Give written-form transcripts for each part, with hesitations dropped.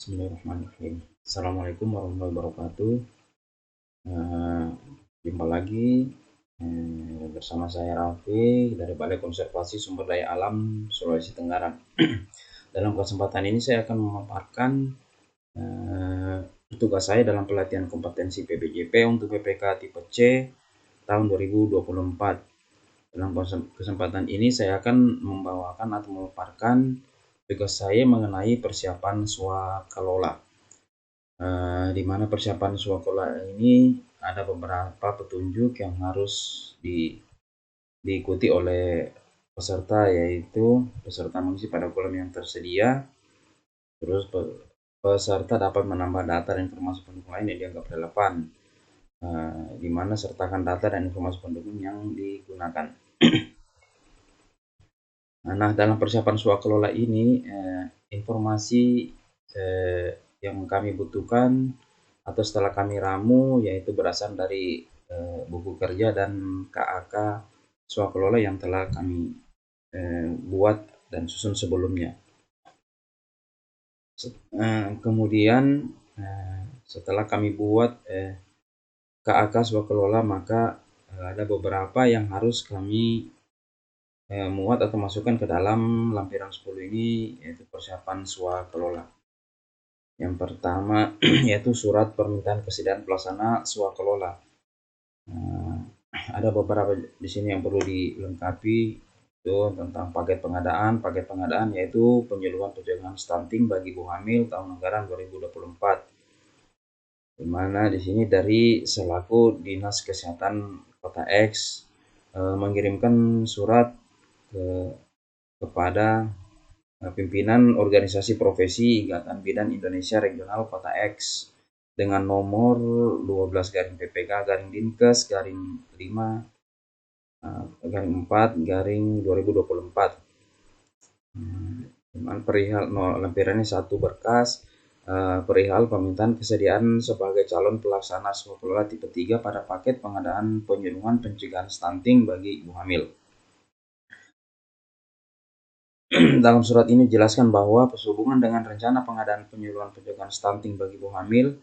Bismillahirrahmanirrahim. Assalamualaikum warahmatullahi wabarakatuh. Eh, Jumpa lagi bersama saya Raffi dari Balai Konservasi Sumber Daya Alam Sulawesi Tenggara. Dalam kesempatan ini saya akan memaparkan tugas saya dalam pelatihan kompetensi PBJP untuk PPK tipe C tahun 2024. Dalam kesempatan ini saya akan membawakan atau memaparkan tugas saya mengenai persiapan swakalola. Di mana persiapan swakalola ini ada beberapa petunjuk yang harus diikuti oleh peserta, yaitu peserta mengisi pada kolom yang tersedia. Terus peserta dapat menambah data dan informasi pendukung lain yang dianggap relevan, di mana sertakan data dan informasi pendukung yang digunakan. Nah, dalam persiapan swakalola ini informasi yang kami butuhkan atau setelah kami ramu yaitu berasal dari buku kerja dan KAK swakalola yang telah kami buat dan susun sebelumnya. Kemudian setelah kami buat KAK swakalola, maka ada beberapa yang harus kami muat atau masukkan ke dalam lampiran 10 ini, yaitu persiapan swakalola. Yang pertama yaitu surat permintaan kesediaan pelaksana swakalola. Ada beberapa di sini yang perlu dilengkapi, itu tentang paket pengadaan. Paket pengadaan yaitu penyuluhan pencegahan stunting bagi ibu hamil tahun anggaran 2024. Di mana di sini dari selaku Dinas Kesehatan Kota X mengirimkan surat kepada pimpinan organisasi profesi Ikatan Bidan Indonesia Regional Kota X dengan nomor 12/PPK-5/4/2024. Perihal lampirannya satu berkas perihal permintaan kesediaan sebagai calon pelaksana swakalola tipe 3 pada paket pengadaan penyuluhan pencegahan stunting bagi ibu hamil. Dalam surat ini dijelaskan bahwa sehubungan dengan rencana pengadaan penyuluhan pencegahan stunting bagi ibu hamil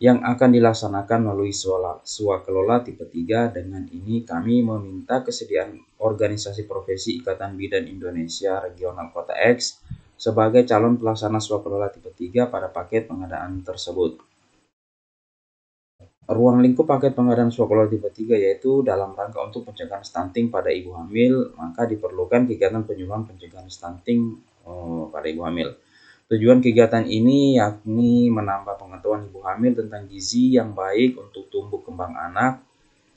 yang akan dilaksanakan melalui swakalola tipe 3, dengan ini kami meminta kesediaan organisasi profesi Ikatan Bidan Indonesia Regional Kota X sebagai calon pelaksana swakalola tipe 3 pada paket pengadaan tersebut. Ruang lingkup paket pengadaan swakalola tipe 3 yaitu dalam rangka untuk pencegahan stunting pada ibu hamil, maka diperlukan kegiatan penyuluhan pencegahan stunting pada ibu hamil. Tujuan kegiatan ini yakni menambah pengetahuan ibu hamil tentang gizi yang baik untuk tumbuh kembang anak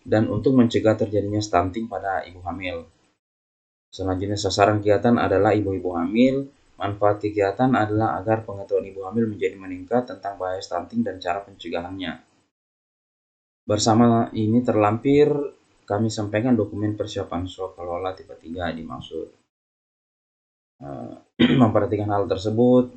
dan untuk mencegah terjadinya stunting pada ibu hamil. Selanjutnya sasaran kegiatan adalah ibu-ibu hamil. Manfaat kegiatan adalah agar pengetahuan ibu hamil menjadi meningkat tentang bahaya stunting dan cara pencegahannya. Bersama ini terlampir kami sampaikan dokumen persiapan swakalola tipe 3 dimaksud. Memperhatikan hal tersebut,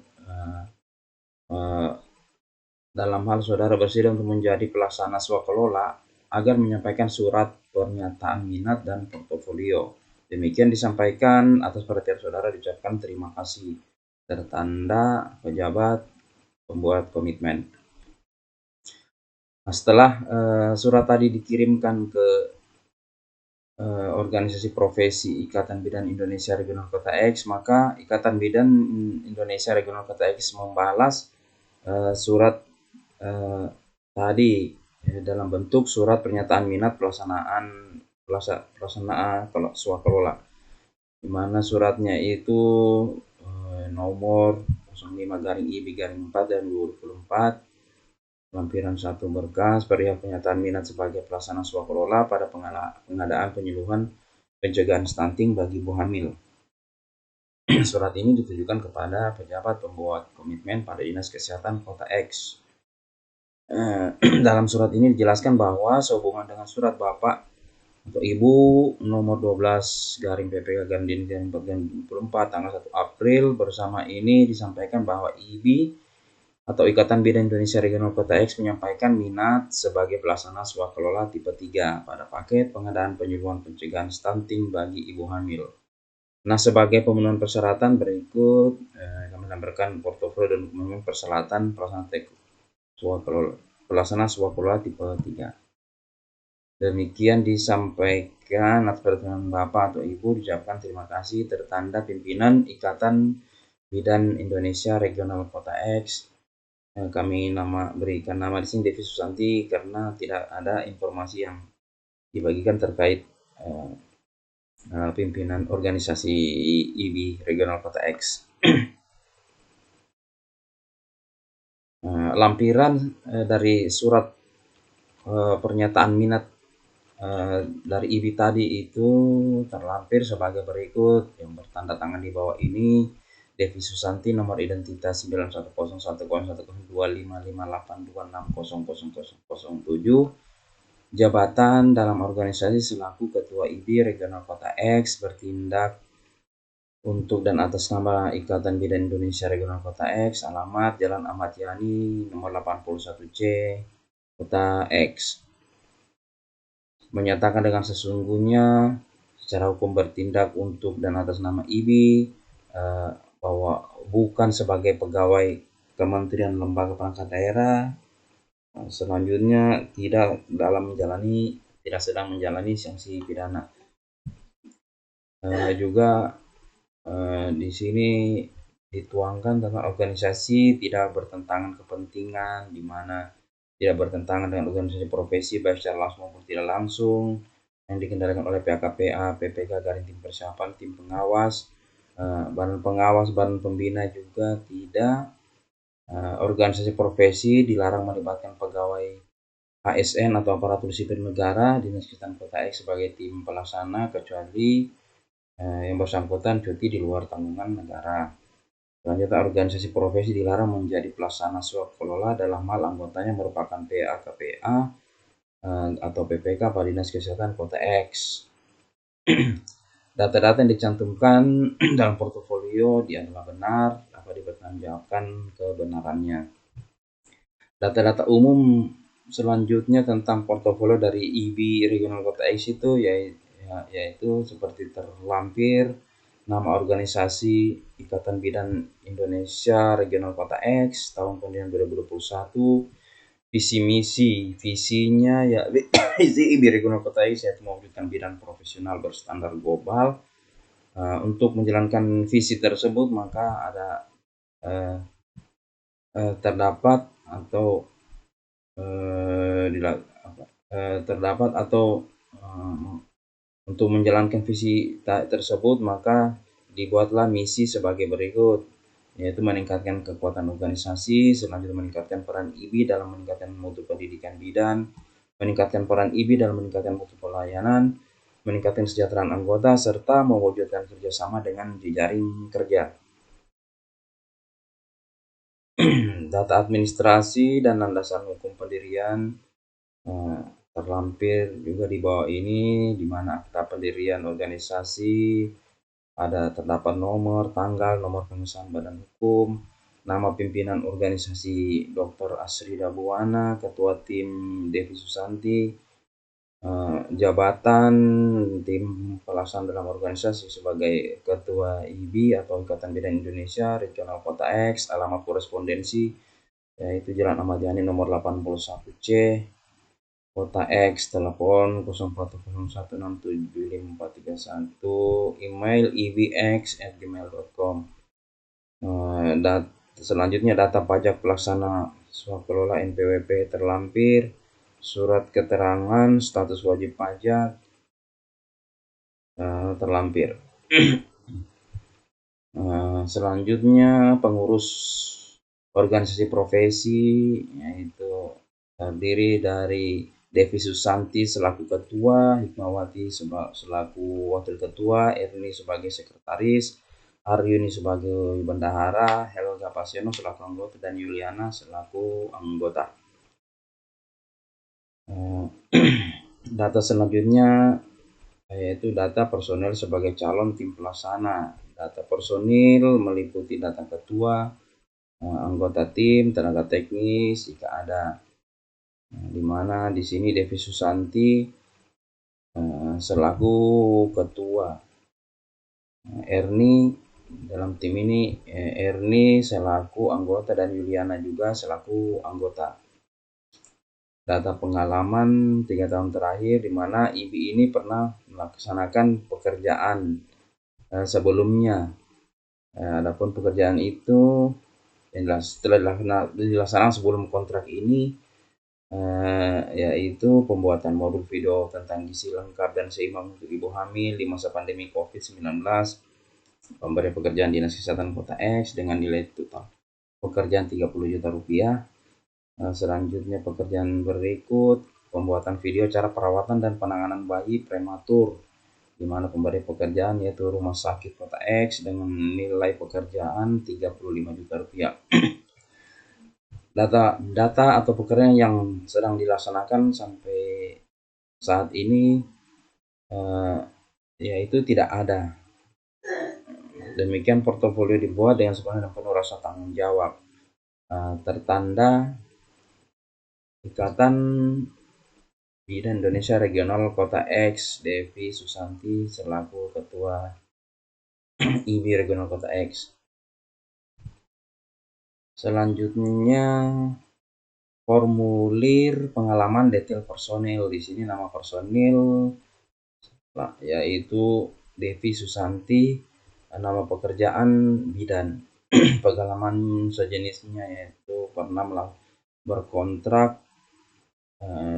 dalam hal saudara bersedia untuk menjadi pelaksana swakalola agar menyampaikan surat pernyataan minat dan portofolio. Demikian disampaikan. Atas perhatian saudara diucapkan terima kasih. Tertanda pejabat pembuat komitmen. Nah, setelah surat tadi dikirimkan ke organisasi profesi Ikatan Bidan Indonesia Regional Kota X, maka Ikatan Bidan Indonesia Regional Kota X membalas surat tadi dalam bentuk surat pernyataan minat pelaksanaan swakalola, di mana suratnya itu nomor 05/IB/4/2024, lampiran 1 berkas perihal pernyataan minat sebagai pelaksana swakalola pada pengadaan penyuluhan pencegahan stunting bagi ibu hamil. Surat ini ditujukan kepada pejabat pembuat komitmen pada Dinas Kesehatan Kota X. Dalam surat ini dijelaskan bahwa sehubungan dengan surat Bapak atau Ibu nomor 12/PPK-4/2024 tanggal 1 April, bersama ini disampaikan bahwa IBI atau Ikatan Bidan Indonesia Regional Kota X menyampaikan minat sebagai pelaksana swakalola tipe 3 pada paket pengadaan penyuluhan pencegahan stunting bagi ibu hamil. Nah, sebagai pemenuhan persyaratan berikut kami menggambarkan portofolio dan dokumen persyaratan pelaksana swaklola tipe 3. Demikian disampaikan atas perkenan Bapak atau Ibu, diucapkan terima kasih, tertanda pimpinan Ikatan Bidan Indonesia Regional Kota X. Kami berikan nama di sini Devi Susanti karena tidak ada informasi yang dibagikan terkait pimpinan organisasi IBI Regional Kota X. Lampiran dari surat pernyataan minat dari IBI tadi itu terlampir sebagai berikut, yang bertanda tangan di bawah ini: Devi Susanti, nomor identitas 91010255826000007, jabatan dalam organisasi selaku Ketua IBI Regional Kota X, bertindak untuk dan atas nama Ikatan Bidan Indonesia Regional Kota X, alamat Jalan Ahmad Yani nomor 81C, Kota X. Menyatakan dengan sesungguhnya secara hukum bertindak untuk dan atas nama IBI, bahwa bukan sebagai pegawai kementerian lembaga perangkat daerah, selanjutnya tidak sedang menjalani sanksi pidana. Juga di sini dituangkan tentang organisasi tidak bertentangan kepentingan, di mana tidak bertentangan dengan organisasi profesi baik secara langsung maupun tidak langsung, yang dikendalikan oleh pihak KPA, PPK, garing tim persiapan, tim pengawas, badan pengawas, badan pembina juga tidak. Organisasi profesi dilarang melibatkan pegawai ASN atau aparatur sipil negara, Dinas Kesehatan Kota X sebagai tim pelaksana, kecuali yang bersangkutan cuti di luar tanggungan negara. Selanjutnya, organisasi profesi dilarang menjadi pelaksana swaklola dalam hal anggotanya merupakan PA, KPA, atau PPK pada Dinas Kesehatan Kota X. Data-data yang dicantumkan dalam portofolio adalah benar, dapat dipertanggungjawabkan kebenarannya. Data-data umum selanjutnya tentang portofolio dari IBI Regional Kota X itu yaitu seperti terlampir: nama organisasi Ikatan Bidan Indonesia Regional Kota X, tahun pendirian 2021, visi misi. Visinya visi IBI Regional Kota X yaitu mewujudkan bidan profesional berstandar global. Untuk menjalankan visi tersebut maka ada terdapat untuk menjalankan visi tersebut maka dibuatlah misi sebagai berikut, yaitu meningkatkan kekuatan organisasi, selanjutnya meningkatkan peran IBI dalam meningkatkan mutu pendidikan bidan, meningkatkan peran IBI dalam meningkatkan mutu pelayanan, meningkatkan kesejahteraan anggota, serta mewujudkan kerjasama dengan jejaring kerja. Data administrasi dan landasan hukum pendirian terlampir juga di bawah ini, di mana akta pendirian organisasi terdapat nomor, tanggal, nomor pengesahan badan hukum, nama pimpinan organisasi Dr. Asri Dabuana, ketua tim Devi Susanti, jabatan tim pelaksana dalam organisasi sebagai ketua IBI atau Ikatan Bidan Indonesia Regional Kota X, alamat korespondensi yaitu Jalan Ahmad Yani nomor 81C, Kota X, telepon 0401675431, email ibx@gmail.com. Selanjutnya data pajak pelaksana swaklola NPWP terlampir, surat keterangan status wajib pajak terlampir. Selanjutnya pengurus organisasi profesi yaitu terdiri dari Devi Susanti selaku ketua, Hikmawati selaku wakil ketua, Erni sebagai sekretaris, Aryuni sebagai bendahara, Helga Paseno selaku anggota, dan Yuliana selaku anggota. Data selanjutnya yaitu data personel sebagai calon tim pelaksana. Data personil meliputi data ketua, anggota tim, tenaga teknis jika ada. Di mana di sini Devi Susanti selaku ketua, Erni Dalam tim ini Ernie selaku anggota dan Yuliana juga selaku anggota. Data pengalaman 3 tahun terakhir di mana IBI ini pernah melaksanakan pekerjaan sebelumnya. Adapun pekerjaan itu yang setelah dilaksanakan sebelum kontrak ini yaitu pembuatan modul video tentang gizi lengkap dan seimbang untuk ibu hamil di masa pandemi COVID-19, pemberian pekerjaan Dinas Kesehatan Kota X dengan nilai total pekerjaan 30 juta rupiah. Selanjutnya pekerjaan berikut pembuatan video cara perawatan dan penanganan bayi prematur, di mana pemberi pekerjaan yaitu Rumah Sakit Kota X dengan nilai pekerjaan 35 juta rupiah. Data atau pekerjaan yang sedang dilaksanakan sampai saat ini yaitu tidak ada. Demikian portofolio dibuat dengan sepenuhnya dan penuh rasa tanggung jawab. Tertanda Ikatan Bidan Indonesia Regional Kota X, Devi Susanti selaku Ketua IBI Regional Kota X. Selanjutnya formulir pengalaman detail personil. Di sini nama personil yaitu Devi Susanti, nama pekerjaan bidan. Pengalaman sejenisnya yaitu pernah berkontrak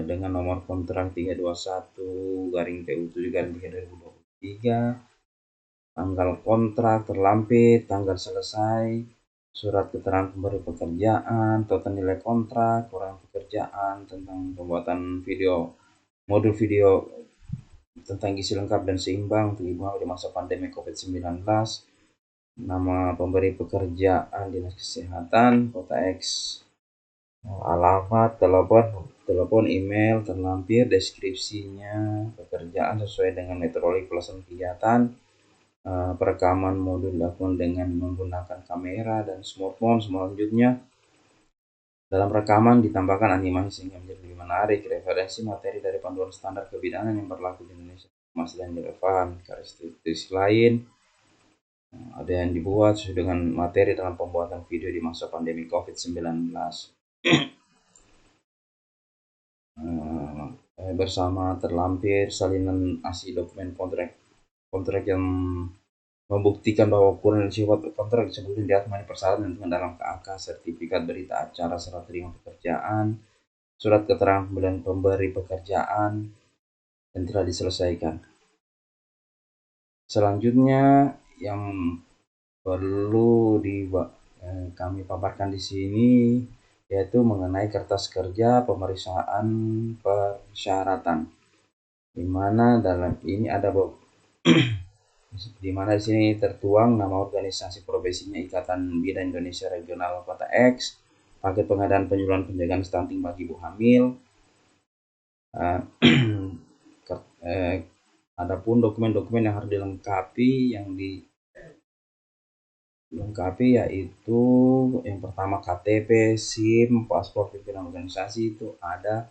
dengan nomor kontrak 321/TU7/2023, tanggal kontrak terlampir, tanggal selesai, surat keterangan pemberi pekerjaan, total nilai kontrak, orang pekerjaan tentang pembuatan video, modul video tentang gizi lengkap dan seimbang untuk ibu hamil di masa pandemi COVID-19, nama pemberi pekerjaan Dinas Kesehatan Kota X, alamat, telepon, email terlampir, deskripsinya pekerjaan sesuai dengan metodologi pelaksanaan kegiatan, perekaman modul dilakukan dengan menggunakan kamera dan smartphone. Selanjutnya dalam rekaman ditambahkan animasi sehingga menjadi lebih menarik. Referensi materi dari panduan standar kebidanan yang berlaku di Indonesia masih dan relevan. Karakteristik lain ada yang dibuat sesuai dengan materi dalam pembuatan video di masa pandemi COVID-19. Bersama terlampir salinan asli dokumen kontrak yang membuktikan bahwa ukuran dan sifat kontrak disebutkan di atas memenuhi persyaratan dengan dalam KAK, sertifikat berita acara, serah terima pekerjaan, surat keterangan pemberi pekerjaan yang telah diselesaikan. Selanjutnya yang perlu kami paparkan di sini yaitu mengenai kertas kerja pemeriksaan persyaratan, di mana dalam ini ada di mana di sini tertuang nama organisasi profesinya Ikatan Bidan Indonesia Regional Kota X, paket pengadaan penyuluhan penjagaan stunting bagi ibu hamil. Adapun dokumen-dokumen yang harus dilengkapi yaitu yang pertama KTP, SIM, paspor pimpinan organisasi, itu ada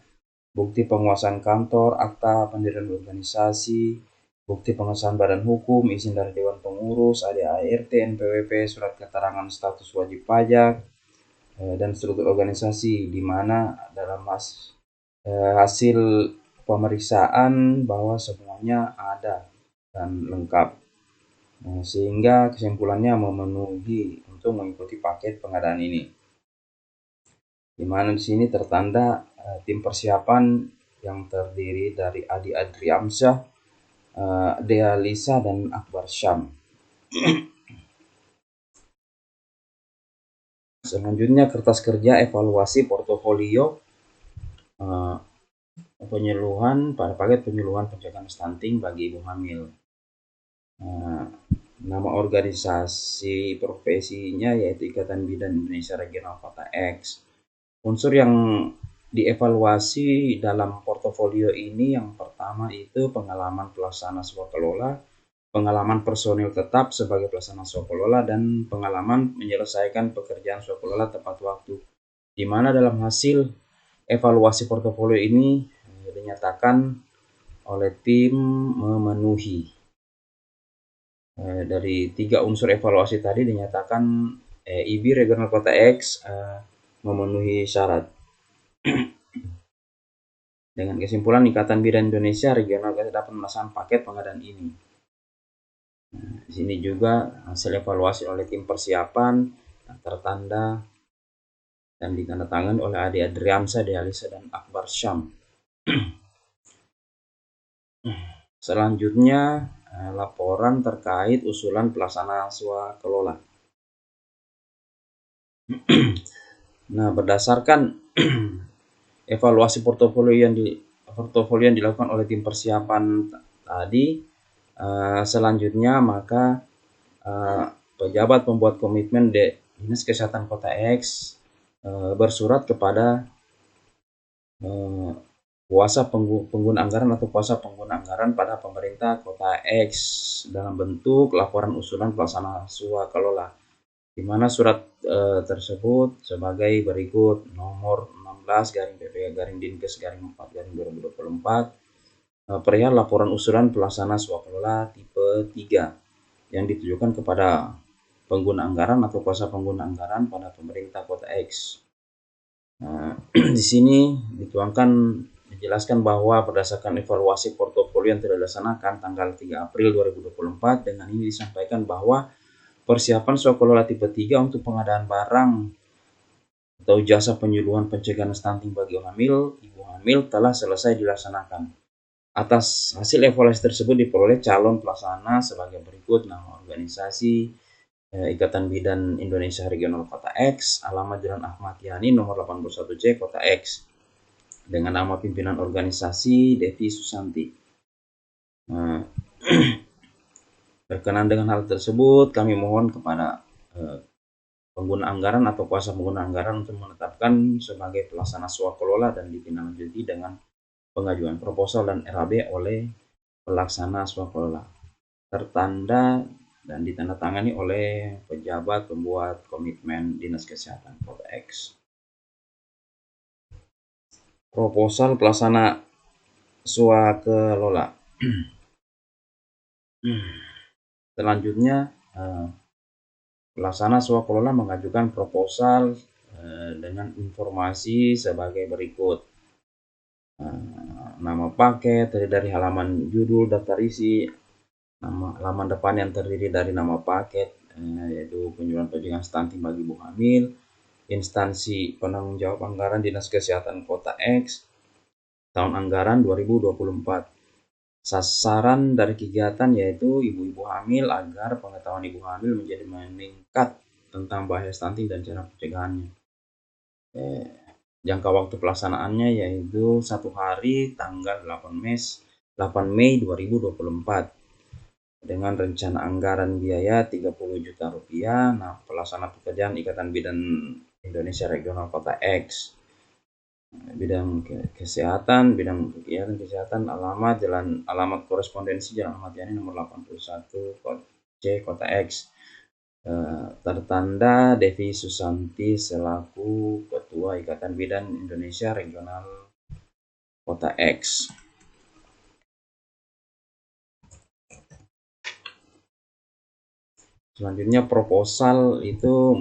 bukti penguasaan kantor, akta pendirian organisasi, bukti pengesahan badan hukum, izin dari Dewan Pengurus, ADART, NPWP, surat keterangan status wajib pajak, dan struktur organisasi, di mana dalam hasil pemeriksaan bahwa semuanya ada dan lengkap, sehingga kesimpulannya memenuhi untuk mengikuti paket pengadaan ini, di mana di sini tertanda tim persiapan yang terdiri dari Adi Adriamsyah, Dea Lisa, dan Akbar Syam. Selanjutnya kertas kerja evaluasi portofolio penyuluhan pada paket penyuluhan pencegahan stunting bagi ibu hamil. Nama organisasi profesinya yaitu Ikatan Bidan Indonesia Regional Kota X. Unsur yang dievaluasi dalam portofolio ini yang pertama itu pengalaman pelaksana swakelola, pengalaman personil tetap sebagai pelaksana swakelola, dan pengalaman menyelesaikan pekerjaan swakelola tepat waktu, di mana dalam hasil evaluasi portofolio ini dinyatakan oleh tim memenuhi. Dari 3 unsur evaluasi tadi dinyatakan IB regional kota X memenuhi syarat. Dengan kesimpulan, Ikatan Bidan Indonesia regional kota dapat melaksanakan paket pengadaan ini. Di sini juga hasil evaluasi oleh tim persiapan yang tertanda dan ditandatangani oleh Ade Adriamsa, Dealisa, dan Akbar Syam. Selanjutnya, laporan terkait usulan pelaksana swakelola. Nah, berdasarkan evaluasi portofolio yang dilakukan oleh tim persiapan tadi, selanjutnya maka pejabat pembuat komitmen Dinas Kesehatan Kota X bersurat kepada kuasa pengguna anggaran atau kuasa pengguna anggaran pada pemerintah Kota X dalam bentuk laporan usulan pelaksana swakelola, di mana surat tersebut sebagai berikut: nomor 16/PPK-Dinkes-4/2024 perihal laporan usulan pelaksana swakelola tipe 3 yang ditujukan kepada pengguna anggaran atau kuasa pengguna anggaran pada pemerintah Kota X. Di sini dijelaskan bahwa berdasarkan evaluasi portofolio yang telah dilaksanakan tanggal 3 April 2024, dengan ini disampaikan bahwa persiapan swakelola tipe 3 untuk pengadaan barang atau jasa penyuluhan pencegahan stunting bagi ibu hamil telah selesai dilaksanakan. Atas hasil evaluasi tersebut diperoleh calon pelaksana sebagai berikut: nama organisasi Ikatan Bidan Indonesia Regional Kota X, alamat Jalan Ahmad Yani nomor 81C Kota X, dengan nama pimpinan organisasi Devi Susanti. Berkenan dengan hal tersebut, kami mohon kepada pengguna anggaran atau kuasa pengguna anggaran untuk menetapkan sebagai pelaksana swakelola dan ditindaklanjuti dengan pengajuan proposal dan RAB oleh pelaksana swakelola, tertanda dan ditandatangani oleh pejabat pembuat komitmen Dinas Kesehatan Kota X. Proposal pelaksana swakelola. Selanjutnya, pelaksana swakelola mengajukan proposal dengan informasi sebagai berikut: nama paket terdiri dari halaman judul, daftar isi, halaman depan yang terdiri dari nama paket, yaitu penyuluhan pencegahan stunting bagi ibu hamil, instansi penanggung jawab anggaran Dinas Kesehatan Kota X, tahun anggaran 2024. Sasaran dari kegiatan yaitu ibu-ibu hamil agar pengetahuan ibu hamil menjadi meningkat tentang bahaya stunting dan cara pencegahannya. Jangka waktu pelaksanaannya yaitu 1 hari, tanggal 8 Mei 2024. Dengan rencana anggaran biaya Rp30 juta. Nah, pelaksana pekerjaan Ikatan Bidan Indonesia Regional Kota X, bidang kesehatan, kegiatan kesehatan, alamat korespondensi Jalan Ahmad Yani nomor 81C Kota X, tertanda Devi Susanti selaku Ketua Ikatan Bidan Indonesia Regional Kota X. Selanjutnya, proposal itu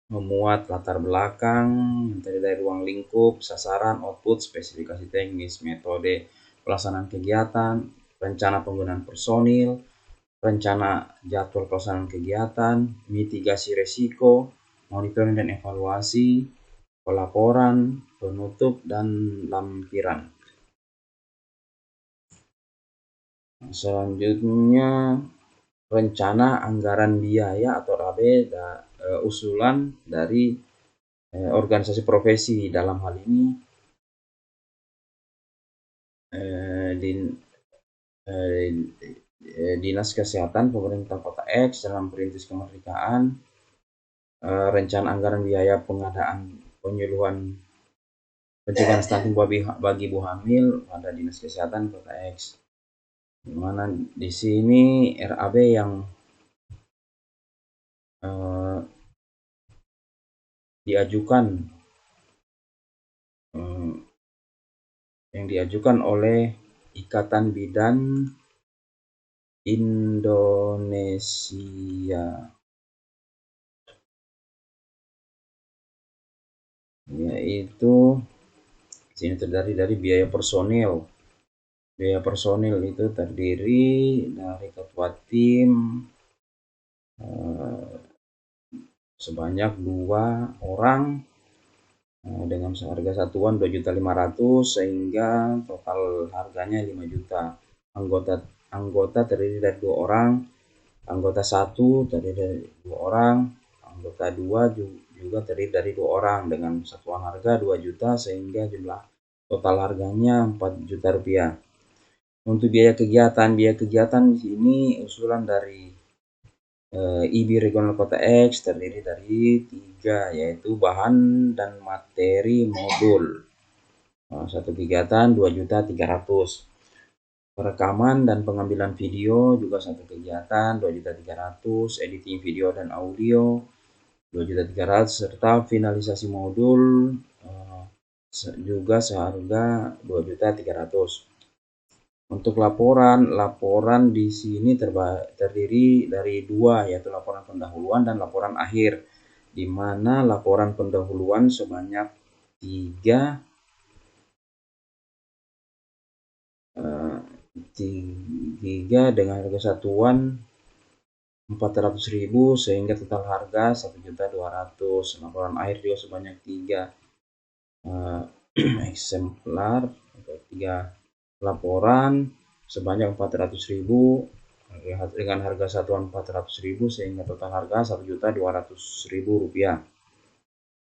memuat latar belakang yang terdiri dari ruang lingkup, sasaran, output, spesifikasi teknis, metode pelaksanaan kegiatan, rencana penggunaan personil, rencana jadwal pelaksanaan kegiatan, mitigasi resiko, monitoring dan evaluasi, pelaporan, penutup, dan lampiran. Selanjutnya, rencana anggaran biaya atau RAB usulan dari organisasi profesi, dalam hal ini Dinas Kesehatan Pemerintah Kota X dalam Perintis Kemerdekaan, rencana anggaran biaya pengadaan penyuluhan pencegahan stunting bagi ibu hamil pada Dinas Kesehatan Kota X, di mana di sini RAB yang diajukan oleh Ikatan Bidan Indonesia, yaitu sini terdiri dari biaya personil. Biaya personil itu terdiri dari ketua tim sebanyak 2 orang dengan harga satuan 2.500.000 sehingga total harganya 5 juta. Anggota terdiri dari 2 orang, anggota 1 terdiri dari 2 orang, anggota 2 juga terdiri dari 2 orang dengan satuan harga 2 juta sehingga jumlah total harganya 4 juta rupiah. Untuk biaya kegiatan di sini usulan dari IB Regional Kota X terdiri dari 3, yaitu bahan dan materi modul. Satu kegiatan 2.300.000. Perekaman dan pengambilan video juga satu kegiatan 2.300.000. Editing video dan audio 2.300.000 serta finalisasi modul juga seharga 2.300.000. Untuk laporan di sini terdiri dari 2, yaitu laporan pendahuluan dan laporan akhir, di mana laporan pendahuluan sebanyak 3 dengan harga satuan 400.000 sehingga total harga 1.200.000. Laporan akhir juga sebanyak 3 eksemplar atau 3 laporan sebanyak 400.000 dengan harga satuan 400.000 sehingga total harga 1.200.000 rupiah.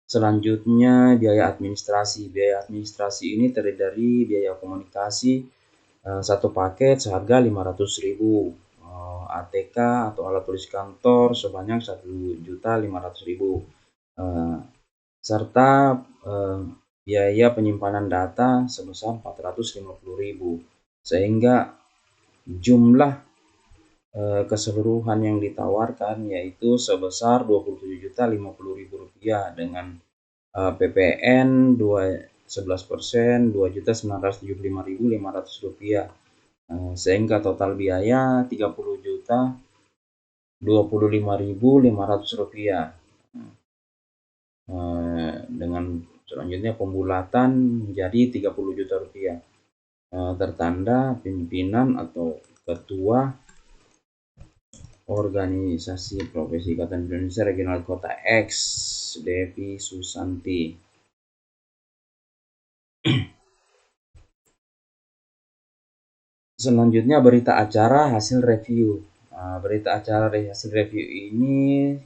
Selanjutnya biaya administrasi. Biaya administrasi ini terdiri dari biaya komunikasi satu paket seharga 500.000, ATK atau alat tulis kantor sebanyak 1.500.000, serta biaya penyimpanan data sebesar 450.000 sehingga jumlah keseluruhan yang ditawarkan yaitu sebesar 27.050.000 rupiah dengan PPN 11%, 2.975.500 rupiah, sehingga total biaya 30.025.500 rupiah. Dengan selanjutnya pembulatan menjadi 30 juta rupiah. Tertanda pimpinan atau ketua Organisasi Profesi Ikatan Indonesia Regional Kota X, Devi Susanti. Selanjutnya berita acara hasil review. Berita acara hasil review ini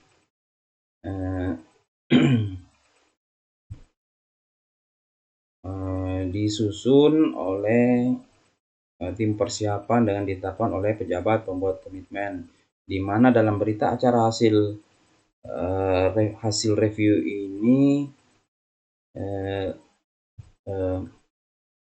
disusun oleh tim persiapan dengan ditetapkan oleh pejabat pembuat komitmen, di mana dalam berita acara hasil review ini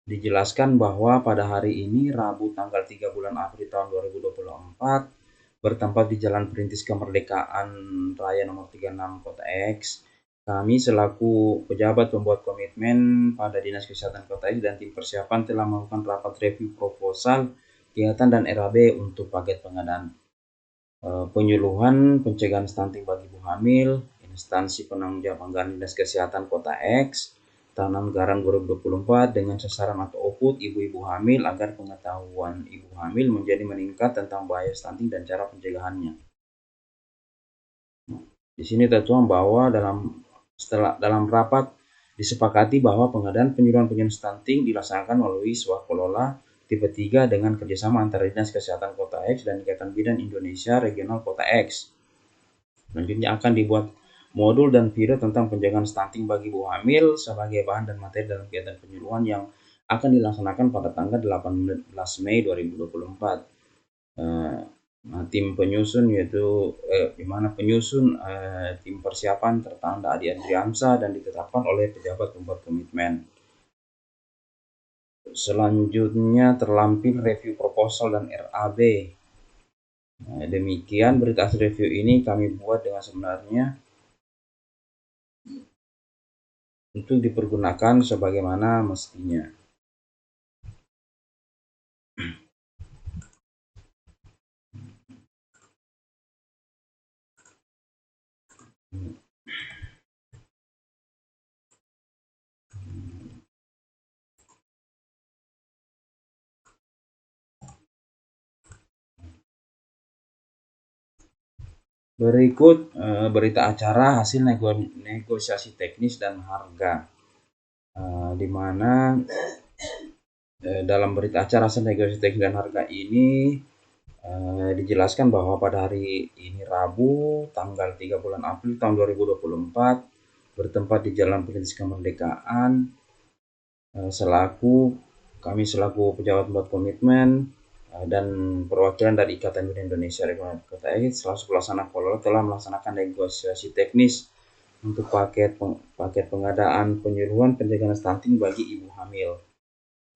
dijelaskan bahwa pada hari ini Rabu tanggal 3 bulan April tahun 2024 bertempat di Jalan Perintis Kemerdekaan Raya nomor 36 Kota X, kami selaku pejabat pembuat komitmen pada Dinas Kesehatan Kota X dan tim persiapan telah melakukan rapat review proposal kegiatan dan RAB untuk paket pengadaan penyuluhan pencegahan stunting bagi ibu hamil, instansi penanggung jawab anggaran Dinas Kesehatan Kota X, tahun anggaran 2024 dengan sasaran atau output ibu-ibu hamil agar pengetahuan ibu hamil menjadi meningkat tentang bahaya stunting dan cara pencegahannya. Di sini tertuang bahwa dalam rapat disepakati bahwa pengadaan penyuluhan penyakit stunting dilaksanakan melalui swakelola tipe 3 dengan kerjasama antara Dinas Kesehatan Kota X dan Ikatan Bidan Indonesia Regional Kota X. Selanjutnya akan dibuat modul dan video tentang pencegahan stunting bagi ibu hamil sebagai bahan dan materi dalam kegiatan penyuluhan yang akan dilaksanakan pada tanggal 18 Mei 2024. Tim penyusun yaitu di mana penyusun tim persiapan tertanda Adi Andriamsa dan ditetapkan oleh pejabat pembuat komitmen. Selanjutnya terlampir review proposal dan RAB. Demikian berita hasil review ini kami buat dengan sebenarnya untuk dipergunakan sebagaimana mestinya. Berikut berita acara hasil negosiasi teknis dan harga, di mana dalam berita acara hasil negosiasi teknis dan harga ini dijelaskan bahwa pada hari ini Rabu tanggal 3 bulan April tahun 2024 bertempat di Jalan Perintis Kemerdekaan, kami selaku pejabat pembuat komitmen dan perwakilan dari Ikatan Bidan Indonesia Regional Kota X selaku pelaksana pengelola telah melaksanakan negosiasi teknis untuk paket pengadaan penyuluhan pencegahan stunting bagi ibu hamil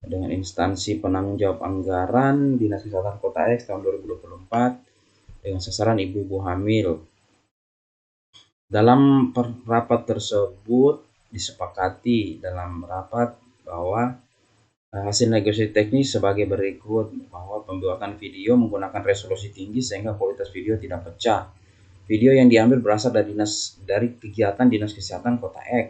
dengan instansi penanggung jawab anggaran Dinas Kesehatan Kota X tahun 2024 dengan sasaran ibu-ibu hamil. Dalam rapat tersebut disepakati dalam rapat bahwa hasil negosiasi teknis sebagai berikut, bahwa pembuatan video menggunakan resolusi tinggi sehingga kualitas video tidak pecah. Video yang diambil berasal dari kegiatan Dinas Kesehatan Kota X.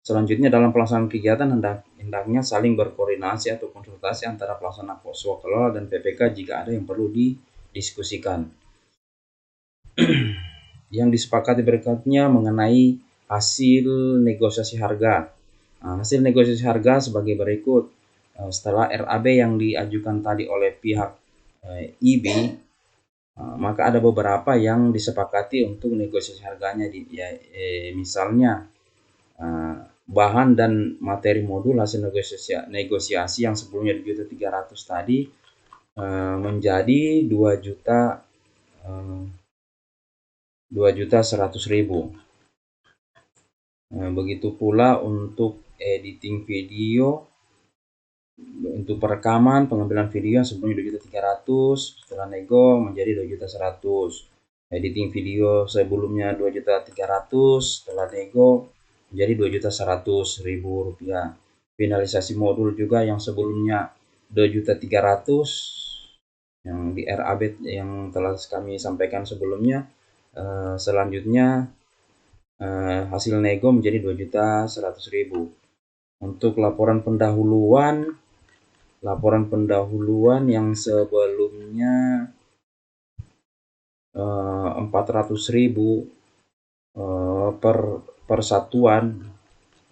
Selanjutnya dalam pelaksanaan kegiatan hendaknya saling berkoordinasi atau konsultasi antara pelaksana swakalola dan PPK jika ada yang perlu didiskusikan. Yang disepakati berikutnya mengenai hasil negosiasi harga. Hasil negosiasi harga sebagai berikut. Setelah RAB yang diajukan tadi oleh pihak IB, maka ada beberapa yang disepakati untuk negosiasi harganya, misalnya bahan dan materi modul hasil negosiasi yang sebelumnya 2.300.000 tadi menjadi 2.100.000. Begitu pula untuk editing video, untuk perekaman pengambilan video yang sebelumnya 2.300.000 setelah nego menjadi 2.100.000. Editing video sebelumnya 2.300.000 setelah nego menjadi 2.100.000 rupiah. Finalisasi modul juga yang sebelumnya 2.300.000 yang di RAB yang telah kami sampaikan sebelumnya, selanjutnya hasil nego menjadi 2.100.000. Untuk laporan pendahuluan yang sebelumnya 400.000 per satuan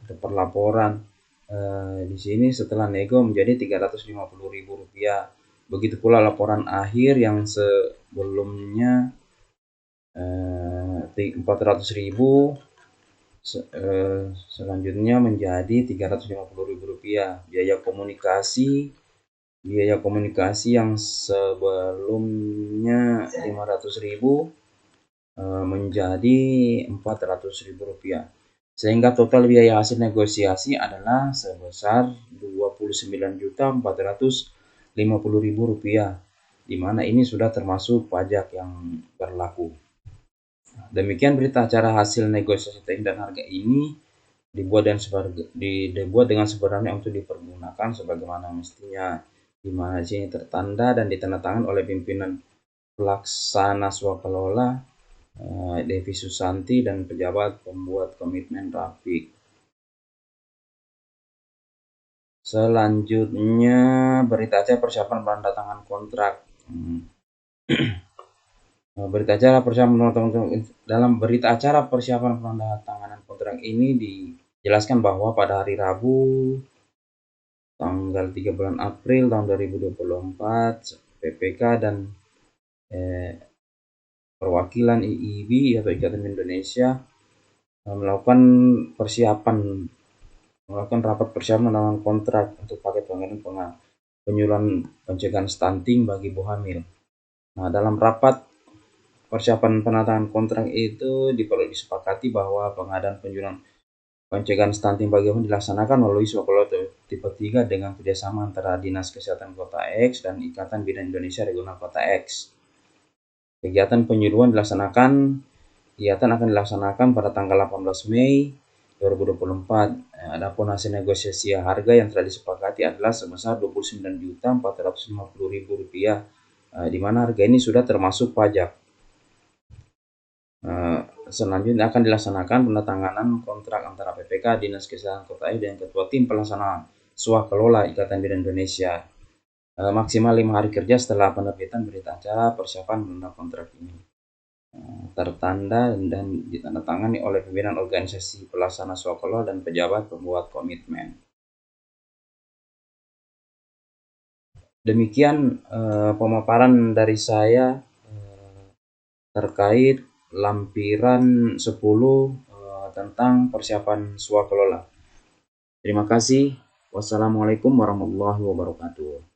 atau per laporan, di sini setelah nego menjadi 350.000 rupiah. Begitu pula laporan akhir yang sebelumnya 400.000 selanjutnya menjadi 350.000 rupiah. Biaya komunikasi yang sebelumnya 500.000 menjadi 400.000 rupiah. Sehingga total biaya hasil negosiasi adalah sebesar 29.450.000 rupiah, di mana ini sudah termasuk pajak yang berlaku. Demikian berita acara hasil negosiasi teknis dan harga ini dibuat dengan sebenarnya untuk dipergunakan sebagaimana mestinya, di mana sini tertanda dan ditandatangani oleh pimpinan pelaksana swakalola Devi Susanti dan pejabat pembuat komitmen Rafiq. Selanjutnya berita acara persiapan penandatanganan kontrak. Dalam berita acara persiapan penandatanganan kontrak ini dijelaskan bahwa pada hari Rabu tanggal 3 bulan April tahun 2024 PPK dan perwakilan IIB atau Ikatan Indonesia melakukan rapat persiapan penandatanganan kontrak untuk paket penyuluhan pencegahan stunting bagi ibu hamil. Nah, dalam rapat persiapan penandatanganan kontrak itu disepakati bahwa pengadaan penyuluhan pencegahan stunting bagi ibu dilaksanakan melalui swakalola tipe 3 dengan kerjasama antara Dinas Kesehatan Kota X dan Ikatan Bidan Indonesia Regional Kota X. Kegiatan akan dilaksanakan pada tanggal 18 Mei 2024. Adapun hasil negosiasi harga yang telah disepakati adalah sebesar 29.450.000 rupiah, di mana harga ini sudah termasuk pajak. Selanjutnya akan dilaksanakan penandatanganan kontrak antara PPK Dinas Kesehatan Kota X dan Ketua Tim Pelaksana Swakalola Ikatan Bidan Indonesia maksimal 5 hari kerja setelah penerbitan berita acara persiapan penandatanganan kontrak ini. tertanda dan ditandatangani oleh pimpinan organisasi pelaksana Swakolo dan pejabat pembuat komitmen. Demikian pemaparan dari saya terkait lampiran 10 tentang persiapan swakelola. Terima kasih. Wassalamualaikum warahmatullahi wabarakatuh.